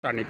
Sanit.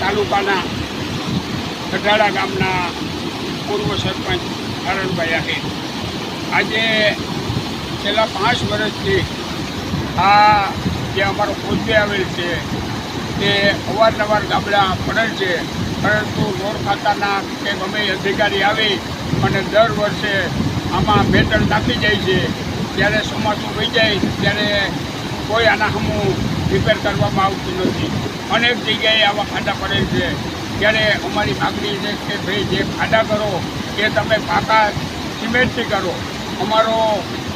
તાલુકાના ગઢાડા ગામના પૂર્વ સરપંચ હરણભાઈ આહિર આજે છેલ્લા 5 વર્ષથી આ જે અમારો કોચવે આવેલ છે તે અવારનવાર ગાબડા પડેલ છે, પરંતુ રોડ ખાતાના કે ગમે અધિકારી આવી અને દર વર્ષે આમાં મેટલ નાખી જાય છે. જ્યારે ચોમાસું વહી જાય ત્યારે કોઈ આના સામું રિપેર કરવામાં આવતું નથી. અનેક જગ્યાએ આવા ખાડા પડેલ છે. ત્યારે અમારી માગણી છે કે ભાઈ જે ખાડા કરો એ તમે પાકા સિમેન્ટથી કરો. અમારો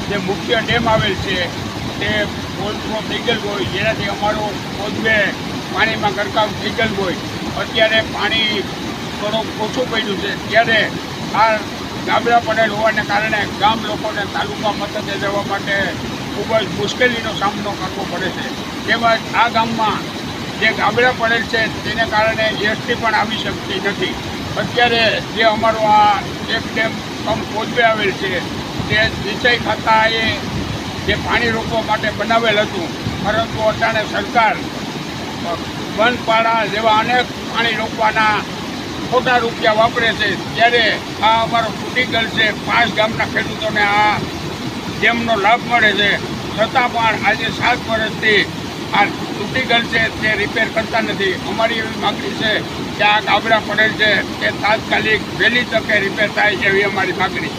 જે મુખ્ય ડેમ આવેલ છે તે ઓવરફ્લો થઈ ગયેલ હોય, જેનાથી અમારો કોચવે પાણીમાં ગરકાવ થઈ ગયેલ હોય. અત્યારે પાણી થોડુંક ઓછું પડ્યું છે, ત્યારે આ ગાબડા પડેલ હોવાને કારણે ગામ લોકોને તાલુકા મથકે જવા માટે ખૂબ જ મુશ્કેલીનો સામનો કરવો પડે છે. તેમજ આ ગામમાં જે ગાબડા પડેલ છે તેને કારણે એસટી પણ આવી શકતી નથી. અત્યારે જે અમારો આ એક ડેમ કમ કોચવે આવેલ છે તે સિંચાઈ ખાતાએ જે પાણી રોકવા માટે બનાવેલ હતું, પરંતુ અટાણે સરકાર બંધપાડા જેવા અનેક પાણી રોકવાના ખોટા રૂપિયા વાપરે છે. ત્યારે આ અમારો તૂટી ગયેલ છે 5 ગામના ખેડૂતોને આ ડેમનો લાભ મળે છે, છતાં પણ આજે 7 વર્ષથી આ તૂટી ગયેલ છે તે રિપેર કરતા નથી. અમારી એવી માગણી છે કે આ ગાબડા પડેલ છે તે તાત્કાલિક વહેલી તકે રિપેર થાય એવી અમારી માગણી.